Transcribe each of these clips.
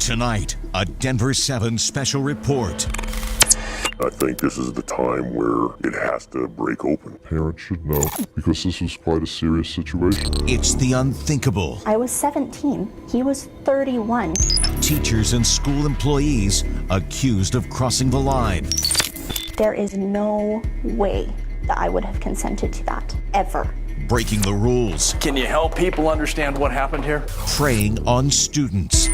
Tonight, a Denver7 special report. I think this is the time where it has to break open. Parents should know, because this was quite a serious situation. It's the unthinkable. I was 17. He was 31. Teachers and school employees accused of crossing the line. There is no way that I would have consented to that, ever. Breaking the rules. Can you help people understand what happened here? Preying on students.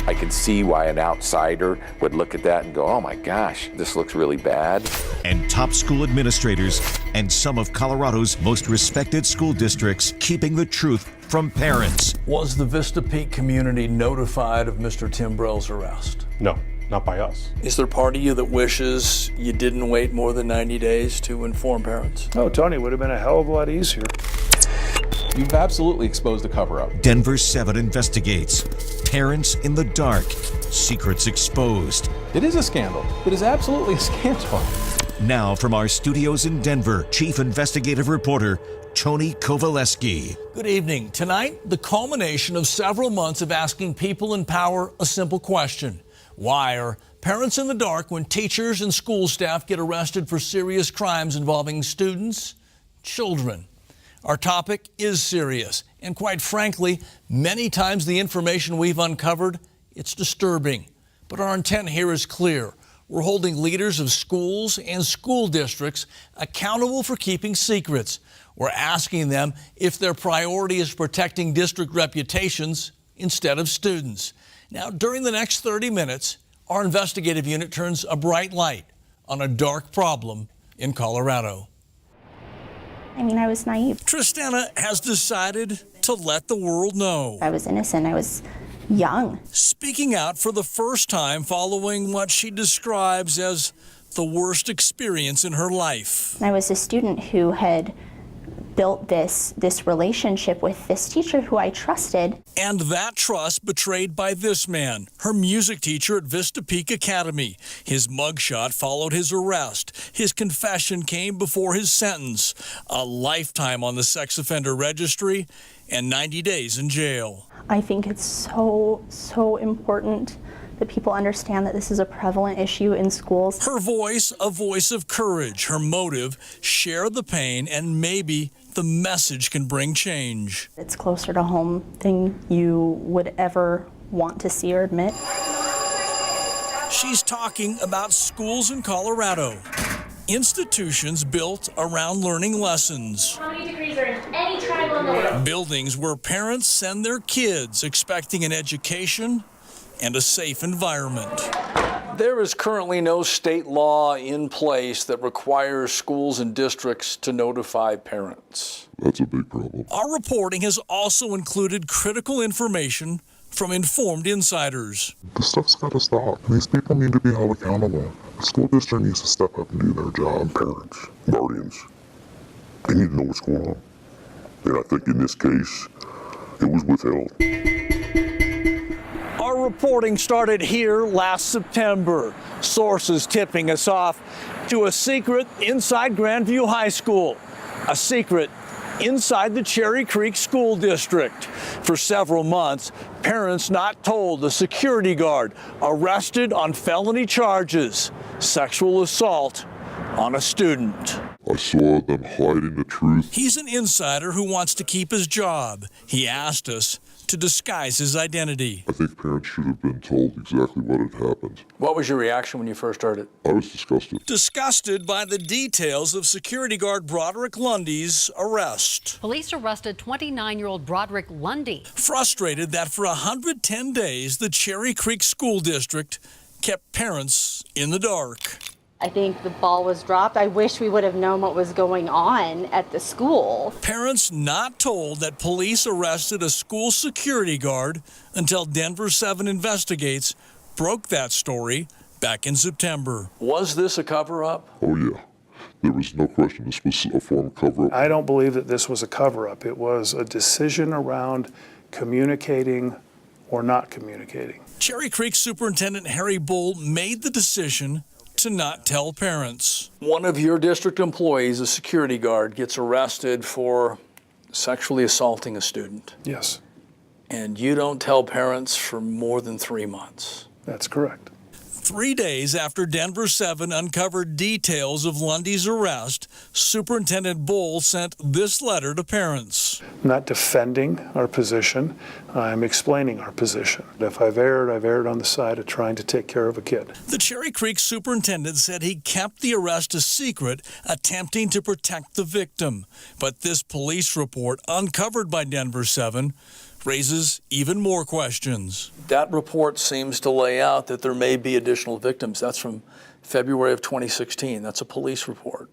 I can see why an outsider would look at that and go, oh my gosh, this looks really bad. And top school administrators and some of Colorado's most respected school districts keeping the truth from parents. Was the Vista Peak community notified of Mr. Timbrell's arrest? No, not by us. Is there part of you that wishes you didn't wait more than 90 days to inform parents? Oh, Tony, it would have been a hell of a lot easier. You've absolutely exposed a cover-up. Denver7 Investigates. Parents in the dark. Secrets exposed. It is a scandal. It is absolutely a scandal. Now from our studios in Denver, Chief Investigative Reporter Tony Kovaleski. Good evening. Tonight, the culmination of several months of asking people in power a simple question. Why are parents in the dark when teachers and school staff get arrested for serious crimes involving students, children? Our topic is serious, and quite frankly, many times the information we've uncovered, it's disturbing. But our intent here is clear. We're holding leaders of schools and school districts accountable for keeping secrets. We're asking them if their priority is protecting district reputations instead of students. Now, during the next 30 minutes, our investigative unit turns a bright light on a dark problem in Colorado. I mean, I was naive. Tristana has decided to let the world know. I was innocent. I was young. Speaking out for the first time following what she describes as the worst experience in her life. I was a student who had built this relationship with this teacher who I trusted. And that trust betrayed by this man, her music teacher at Vista Peak Academy. His mugshot followed his arrest. His confession came before his sentence. A lifetime on the sex offender registry and 90 days in jail. I think it's so important that people understand that this is a prevalent issue in schools. Her voice, a voice of courage. Her motive, share the pain, and maybe the message can bring change. It's closer to home than you would ever want to see or admit. She's talking about schools in Colorado. Institutions built around learning lessons. How many degrees are in any triangle in the world? Buildings where parents send their kids expecting an education and a safe environment. There is currently no state law in place that requires schools and districts to notify parents. That's a big problem. Our reporting has also included critical information from informed insiders. This stuff's got to stop. These people need to be held accountable. The school district needs to step up and do their job. Parents, guardians, they need to know what's going on. And I think in this case, it was withheld. Our reporting started here last September. Sources tipping us off to a secret inside Grandview High School. A secret inside the Cherry Creek School District. For several months, parents not told the security guard arrested on felony charges, sexual assault on a student. I saw them hiding the truth. He's an insider who wants to keep his job. He asked us to disguise his identity. I think parents should have been told exactly what had happened. What was your reaction when you first heard it? I was disgusted. Disgusted by the details of security guard Broderick Lundy's arrest. Police arrested 29-year-old Broderick Lundy. Frustrated that for 110 days, the Cherry Creek School District kept parents in the dark. I think the ball was dropped. I wish we would have known what was going on at the school. Parents not told that police arrested a school security guard until Denver7 Investigates broke that story back in September. Was this a cover-up? Oh yeah. There was no question this was a form of cover-up. I don't believe that this was a cover-up. It was a decision around communicating or not communicating. Cherry Creek Superintendent Harry Bull made the decision to not tell parents. One of your district employees, a security guard, gets arrested for sexually assaulting a student. Yes. And you don't tell parents for more than 3 months. That's correct. 3 days after Denver7 uncovered details of Lundy's arrest, Superintendent Bull sent this letter to parents. I'm not defending our position. I'm explaining our position. If I've erred on the side of trying to take care of a kid. The Cherry Creek superintendent said he kept the arrest a secret, attempting to protect the victim. But this police report, uncovered by Denver7, raises even more questions. That report seems to lay out that there may be additional victims. That's from February of 2016. That's a police report.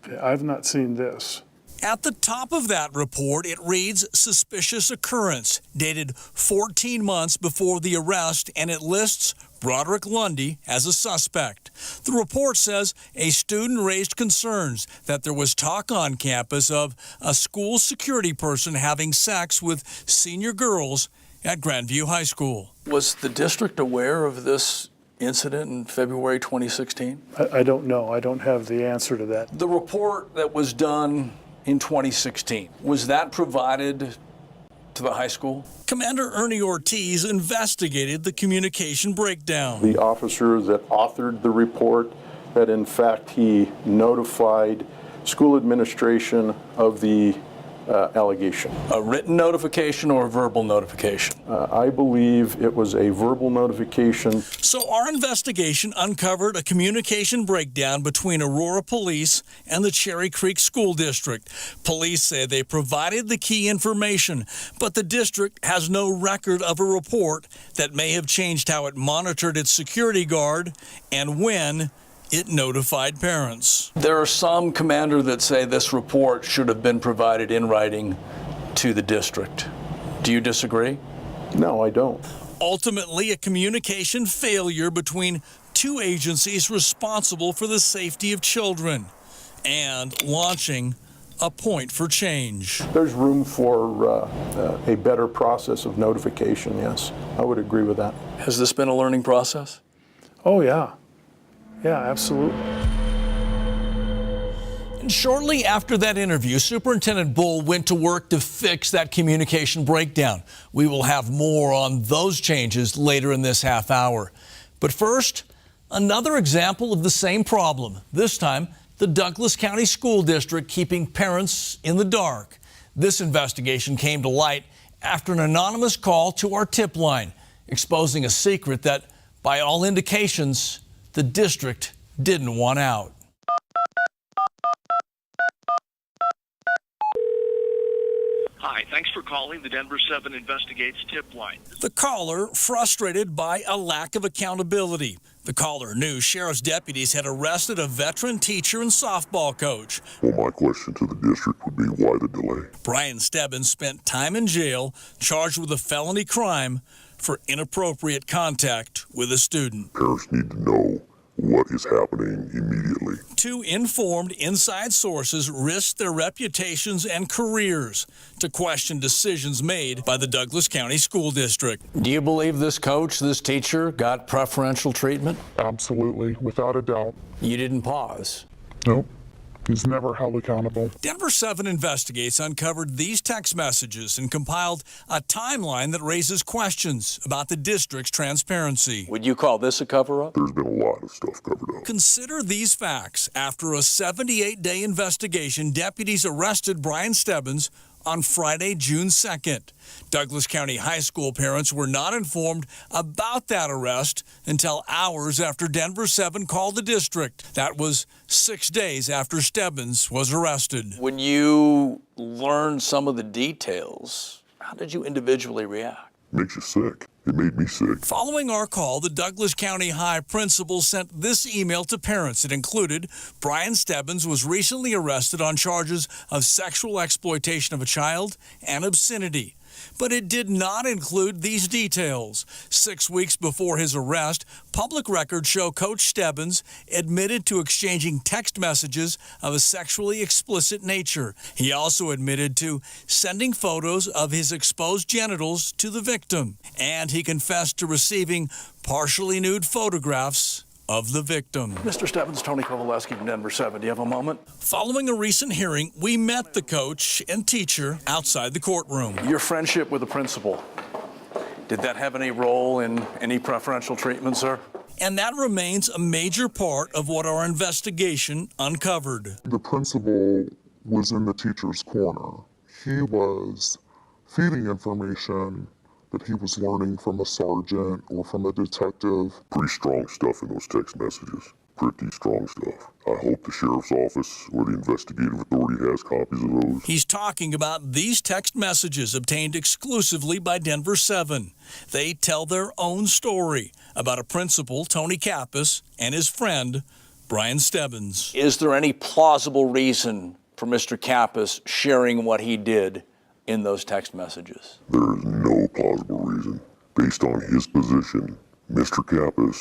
Okay, I've not seen this. At the top of that report, it reads suspicious occurrence, dated 14 months before the arrest, and it lists Broderick Lundy as a suspect. The report says a student raised concerns that there was talk on campus of a school security person having sex with senior girls at Grandview High School. Was the district aware of this incident in February 2016? I don't know. I don't have the answer to that. The report that was done in 2016, was that provided to the high school? Commander Ernie Ortiz investigated the communication breakdown. The officer that authored the report, that in fact he notified school administration of the allegation. A written notification or a verbal notification? I believe it was a verbal notification. So our investigation uncovered a communication breakdown between Aurora Police and the Cherry Creek School District. Police say they provided the key information, but the district has no record of a report that may have changed how it monitored its security guard and when it notified parents. There are some, Commander, that say this report should have been provided in writing to the district. Do you disagree? No, I don't. Ultimately, a communication failure between two agencies responsible for the safety of children and launching a point for change. There's room for a better process of notification, yes. I would agree with that. Has this been a learning process? Oh, yeah. Yeah, absolutely. And shortly after that interview, Superintendent Bull went to work to fix that communication breakdown. We will have more on those changes later in this half hour. But first, another example of the same problem. This time, the Douglas County School District keeping parents in the dark. This investigation came to light after an anonymous call to our tip line, exposing a secret that, by all indications, the district didn't want out. Hi, thanks for calling the Denver7 Investigates tip line. The caller frustrated by a lack of accountability. The caller knew sheriff's deputies had arrested a veteran teacher and softball coach. Well, my question to the district would be, why the delay? Brian Stebbins spent time in jail, charged with a felony crime for inappropriate contact with a student. Parents need to know what is happening immediately. Two informed inside sources risked their reputations and careers to question decisions made by the Douglas County School District. Do you believe this coach, this teacher, got preferential treatment? Absolutely, without a doubt. You didn't pause? Nope. He's never held accountable. Denver7 Investigates uncovered these text messages and compiled a timeline that raises questions about the district's transparency. Would you call this a cover-up? There's been a lot of stuff covered up. Consider these facts. After a 78-day investigation, deputies arrested Brian Stebbins on Friday, June 2nd. Douglas County High School parents were not informed about that arrest until hours after Denver7 called the district. That was 6 days after Stebbins was arrested. When you learned some of the details, how did you individually react? Makes you sick. It made me sick. Following our call, the Douglas County High principal sent this email to parents. It included, Brian Stebbins was recently arrested on charges of sexual exploitation of a child and obscenity. But it did not include these details. 6 weeks before his arrest, public records show Coach Stebbins admitted to exchanging text messages of a sexually explicit nature. He also admitted to sending photos of his exposed genitals to the victim. And he confessed to receiving partially nude photographs of the victim. Mr. Stebbins, Tony Kowaleski from Denver7. Do you have a moment? Following a recent hearing, we met the coach and teacher outside the courtroom. Your friendship with the principal, did that have any role in any preferential treatment, sir? And that remains a major part of what our investigation uncovered. The principal was in the teacher's corner. He was feeding information that he was learning from a sergeant or from a detective. Pretty strong stuff in those text messages. Pretty strong stuff. I hope the sheriff's office or the investigative authority has copies of those. He's talking about these text messages obtained exclusively by Denver7. They tell their own story about a principal, Tony Kappas, and his friend, Brian Stebbins. Is there any plausible reason for Mr. Kappas sharing what he did in those text messages? There is no plausible reason. Based on his position, Mr. Kappas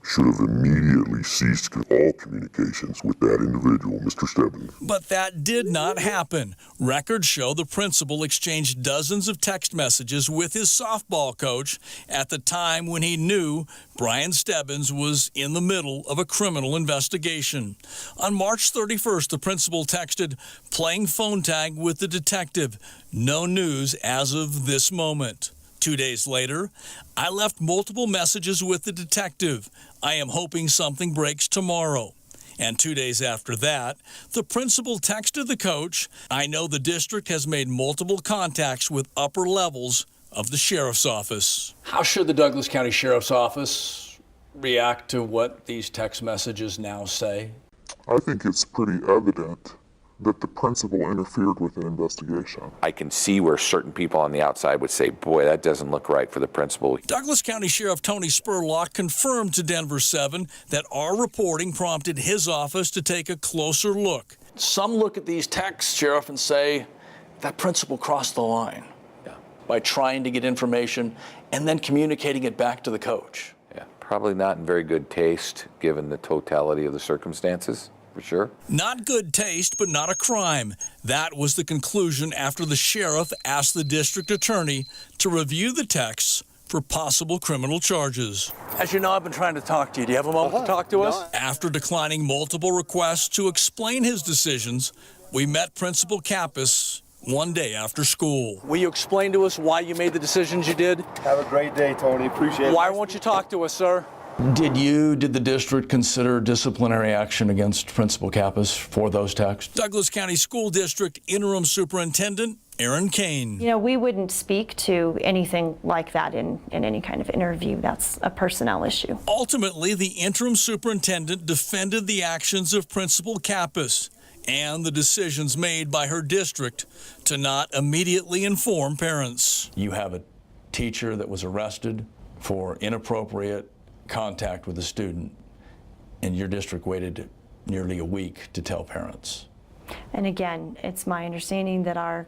should have immediately ceased all communications with that individual, Mr. Stebbins. But that did not happen. Records show the principal exchanged dozens of text messages with his softball coach at the time when he knew Brian Stebbins was in the middle of a criminal investigation. On March 31st, the principal texted, "Playing phone tag with the detective. No news as of this moment." 2 days later, I left multiple messages with the detective. I am hoping something breaks tomorrow. And 2 days after that, the principal texted the coach, "I know the district has made multiple contacts with upper levels of the sheriff's office." How should the Douglas County Sheriff's Office react to what these text messages now say? I think it's pretty evident that the principal interfered with an investigation. I can see where certain people on the outside would say, boy, that doesn't look right for the principal. Douglas County Sheriff Tony Spurlock confirmed to Denver7 that our reporting prompted his office to take a closer look. Some look at these texts, Sheriff, and say, that principal crossed the line by trying to get information and then communicating it back to the coach. Yeah, probably not in very good taste, given the totality of the circumstances. For sure. Not good taste, but not a crime. That was the conclusion after the sheriff asked the district attorney to review the texts for possible criminal charges. As you know, I've been trying to talk to you. Do you have a moment to talk to us? After declining multiple requests to explain his decisions, we met Principal Kappas one day after school. Will you explain to us why you made the decisions you did? Have a great day, Tony. Appreciate it. Why won't you talk to us, sir? Did the district consider disciplinary action against Principal Kappas for those texts? Douglas County School District Interim Superintendent Aaron Kane. You know, we wouldn't speak to anything like that in any kind of interview. That's a personnel issue. Ultimately, the interim superintendent defended the actions of Principal Kappas and the decisions made by her district to not immediately inform parents. You have a teacher that was arrested for inappropriate contact with a student, and your district waited nearly a week to tell parents. And again, it's my understanding that our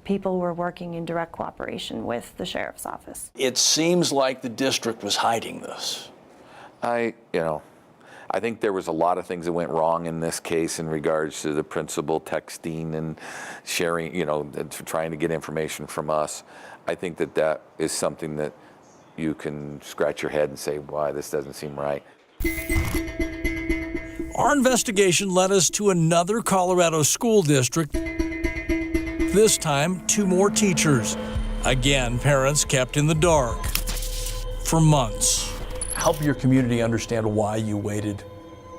people were working in direct cooperation with the sheriff's office. It seems like the district was hiding this. I think there was a lot of things that went wrong in this case in regards to the principal texting and sharing, trying to get information from us. I think that is something that you can scratch your head and say, why, this doesn't seem right. Our investigation led us to another Colorado school district. This time, 2 more teachers. Again, parents kept in the dark for months. Help your community understand why you waited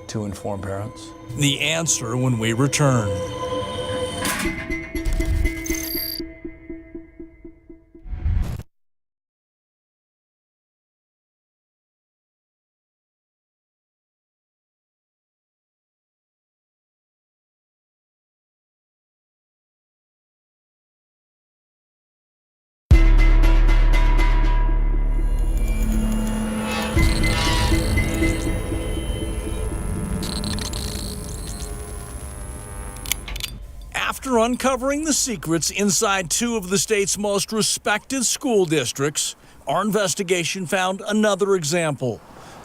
to inform parents. The answer when we return. After uncovering the secrets inside 2 of the state's most respected school districts, our investigation found another example.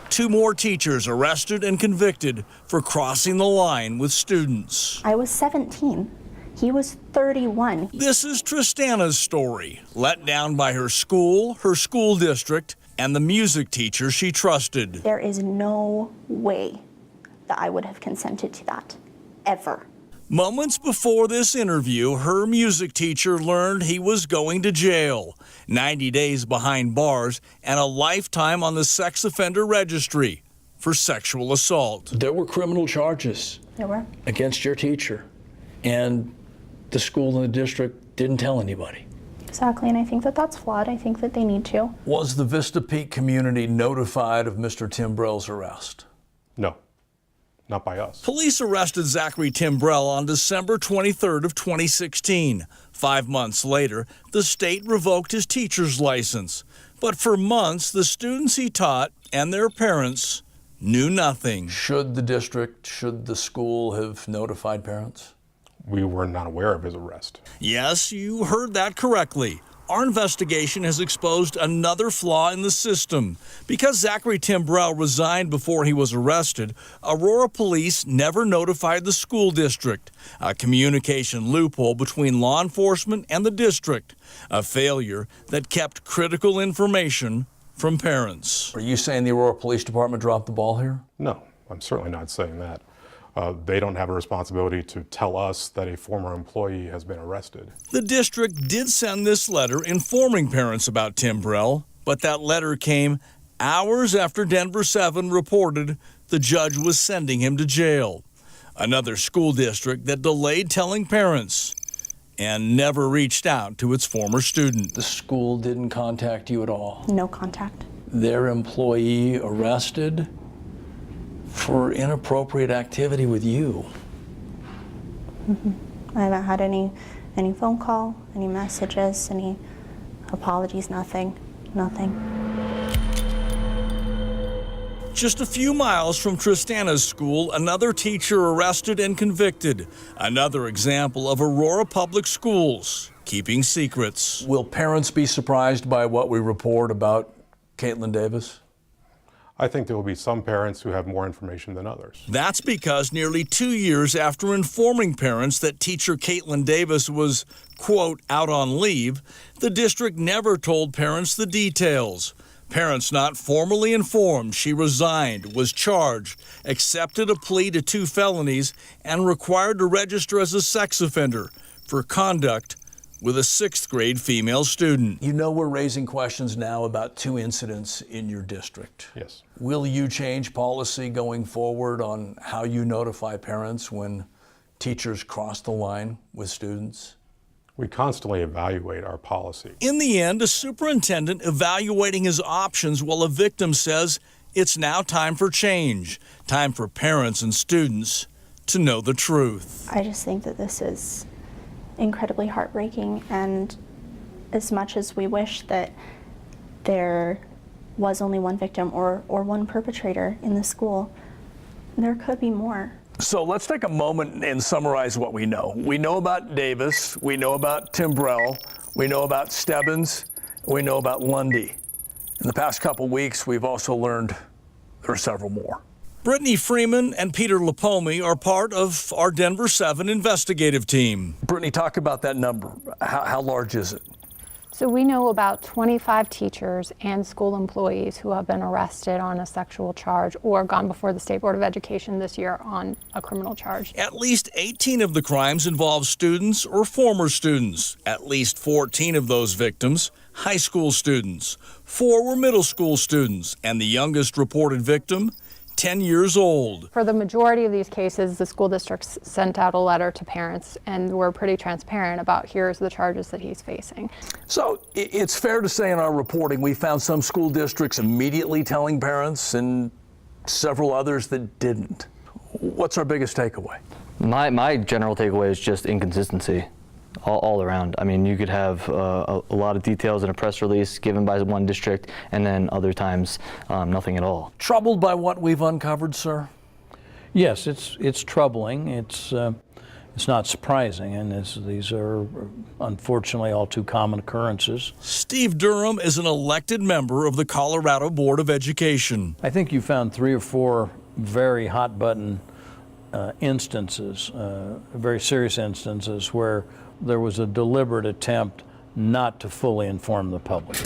2 more teachers arrested and convicted for crossing the line with students. I was 17. He was 31. This is Tristana's story. Let down by her school district, and the music teacher she trusted. There is no way that I would have consented to that, ever. Moments before this interview, her music teacher learned he was going to jail, 90 days behind bars, and a lifetime on the sex offender registry for sexual assault. There were criminal charges There were. against your teacher, and the school and the district didn't tell anybody. Exactly, and I think that that's flawed. I think that they need to. Was the Vista Peak community notified of Mr. Timbrell's arrest? No, not by us. Police arrested Zachary Timbrell on December 23rd of 2016. 5 months later, the state revoked his teacher's license. But for months, the students he taught and their parents knew nothing. Should the district, should the school have notified parents? We were not aware of his arrest. Yes, you heard that correctly. Our investigation has exposed another flaw in the system. Because Zachary Timbrell resigned before he was arrested, Aurora police never notified the school district, a communication loophole between law enforcement and the district, a failure that kept critical information from parents. Are you saying the Aurora Police Department dropped the ball here? No, I'm certainly not saying that. They don't have a responsibility to tell us that a former employee has been arrested. The district did send this letter informing parents about Timbrell, but that letter came hours after Denver7 reported the judge was sending him to jail. Another school district that delayed telling parents and never reached out to its former student. The school didn't contact you at all? No contact. Their employee arrested for inappropriate activity with you? I haven't had any phone call, any messages, any apologies, nothing. Just a few miles from Tristana's school, another teacher arrested and convicted. Another example of Aurora Public Schools keeping secrets. Will parents be surprised by what we report about Caitlin Davis? I think there will be some parents who have more information than others. That's because nearly 2 years after informing parents that teacher Caitlin Davis was, quote, out on leave, the district never told parents the details. Parents not formally informed she resigned, was charged, accepted a plea to 2 felonies, and required to register as a sex offender for conduct with a 6th grade female student. You know we're raising questions now about 2 incidents in your district. Yes. Will you change policy going forward on how you notify parents when teachers cross the line with students? We constantly evaluate our policy. In the end, a superintendent evaluating his options while a victim says it's now time for change, time for parents and students to know the truth. I just think that this is incredibly heartbreaking, and as much as we wish that there was only one victim or one perpetrator in the school, there could be more. So let's take a moment and summarize what we know. We know about Davis, we know about Timbrell, we know about Stebbins, we know about Lundy. In the past couple weeks, we've also learned there are several more. Brittany Freeman and Peter Lapomi are part of our Denver7 investigative team. Brittany, talk about that number. How large is it? So we know about 25 teachers and school employees who have been arrested on a sexual charge or gone before the State Board of Education this year on a criminal charge. At least 18 of the crimes involve students or former students. At least 14 of those victims, high school students. 4 were middle school students, and the youngest reported victim, 10 years old. For the majority of these cases, the school districts sent out a letter to parents and were pretty transparent about here's the charges that he's facing. So it's fair to say in our reporting we found some school districts immediately telling parents and several others that didn't. What's our biggest takeaway? My general takeaway is just inconsistency. All around. I mean, you could have a lot of details in a press release given by one district, and then other times nothing at all. Troubled by what we've uncovered, sir? Yes, it's troubling. It's not surprising, and these are unfortunately all too common occurrences. Steve Durham is an elected member of the Colorado Board of Education. I think you found 3 or 4 very hot button instances, very serious instances where there was a deliberate attempt not to fully inform the public.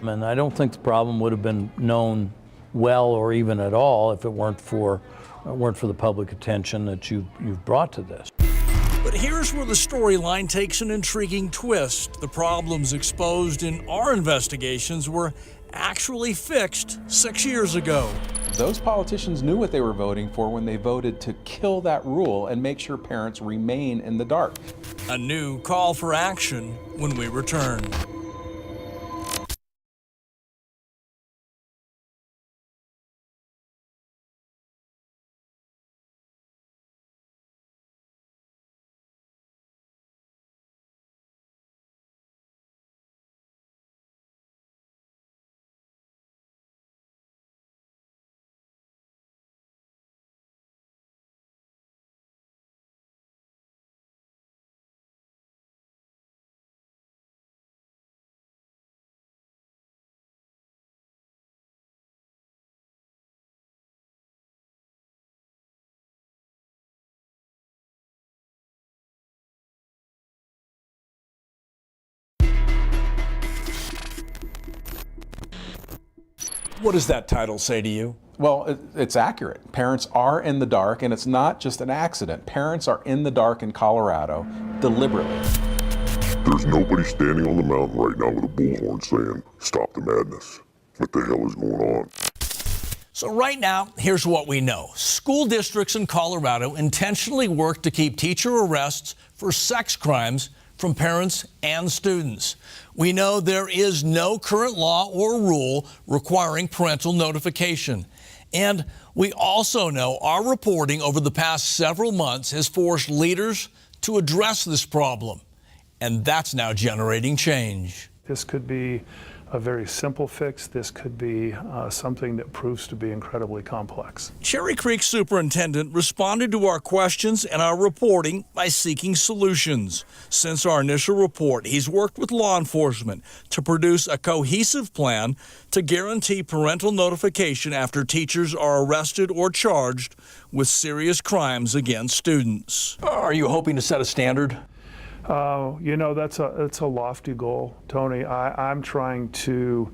And I don't think the problem would have been known well or even at all if it weren't for the public attention that you've brought to this. But here's where the storyline takes an intriguing twist. The problems exposed in our investigations were actually fixed 6 years ago. Those politicians knew what they were voting for when they voted to kill that rule and make sure parents remain in the dark. A new call for action when we return. What does that title say to you? Well, it's accurate. Parents are in the dark, and it's not just an accident. Parents are in the dark in Colorado deliberately. There's nobody standing on the mountain right now with a bullhorn saying, "Stop the madness." What the hell is going on? So right now, here's what we know. School districts in Colorado intentionally work to keep teacher arrests for sex crimes from parents and students. We know there is no current law or rule requiring parental notification. And we also know our reporting over the past several months has forced leaders to address this problem. And that's now generating change. This could be a very simple fix. This could be something that proves to be incredibly complex. Cherry Creek Superintendent responded to our questions and our reporting by seeking solutions. Since our initial report, he's worked with law enforcement to produce a cohesive plan to guarantee parental notification after teachers are arrested or charged with serious crimes against students. Are you hoping to set a standard? You know, that's a lofty goal, Tony. I'm trying to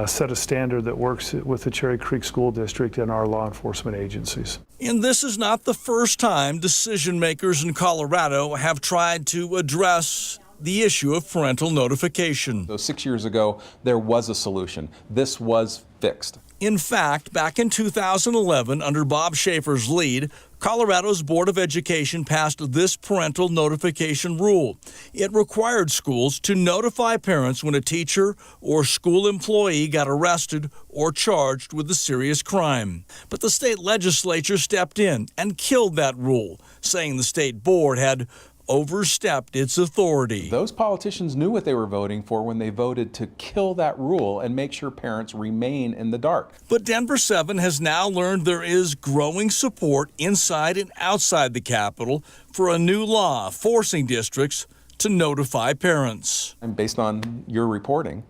set a standard that works with the Cherry Creek School District and our law enforcement agencies. And this is not the first time decision makers in Colorado have tried to address the issue of parental notification. So 6 years ago, there was a solution. This was fixed. In fact, back in 2011, under Bob Schaefer's lead, Colorado's Board of Education passed this parental notification rule. It required schools to notify parents when a teacher or school employee got arrested or charged with a serious crime. But the state legislature stepped in and killed that rule, saying the state board had overstepped its authority. Those politicians knew what they were voting for when they voted to kill that rule and make sure parents remain in the dark. But Denver7 has now learned there is growing support inside and outside the Capitol for a new law forcing districts to notify parents. And based on your reporting,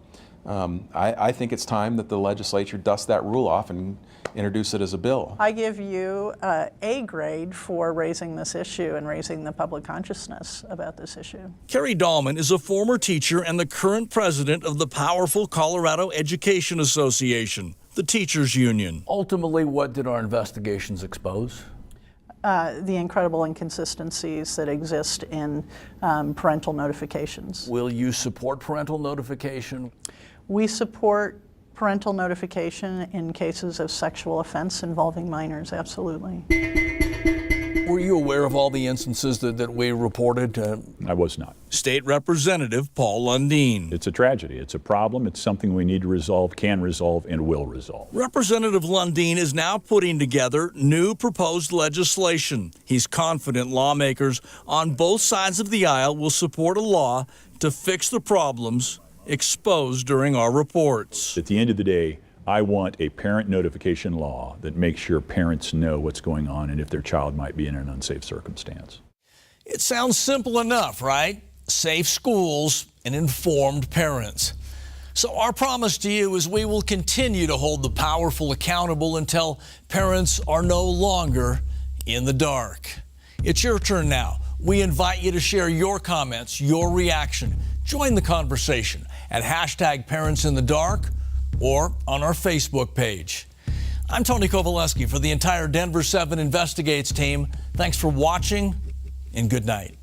I think it's time that the legislature dusts that rule off and introduce it as a bill. I give you A grade for raising this issue and raising the public consciousness about this issue. Carrie Dahlman is a former teacher and the current president of the powerful Colorado Education Association, the teachers union. Ultimately, what did our investigations expose? The incredible inconsistencies that exist in parental notifications. Will you support parental notification? We support parental notification in cases of sexual offense involving minors, absolutely. Were you aware of all the instances that we reported? I was not. State Representative Paul Lundeen. It's a tragedy. It's a problem. It's something we need to resolve, can resolve, and will resolve. Representative Lundeen is now putting together new proposed legislation. He's confident lawmakers on both sides of the aisle will support a law to fix the problems exposed during our reports. At the end of the day, I want a parent notification law that makes sure parents know what's going on and if their child might be in an unsafe circumstance. It sounds simple enough, right? Safe schools and informed parents. So our promise to you is we will continue to hold the powerful accountable until parents are no longer in the dark. It's your turn now. We invite you to share your comments, your reaction. Join the conversation at #ParentsInTheDark or on our Facebook page. I'm Tony Kovaleski for the entire Denver7 Investigates team. Thanks for watching and good night.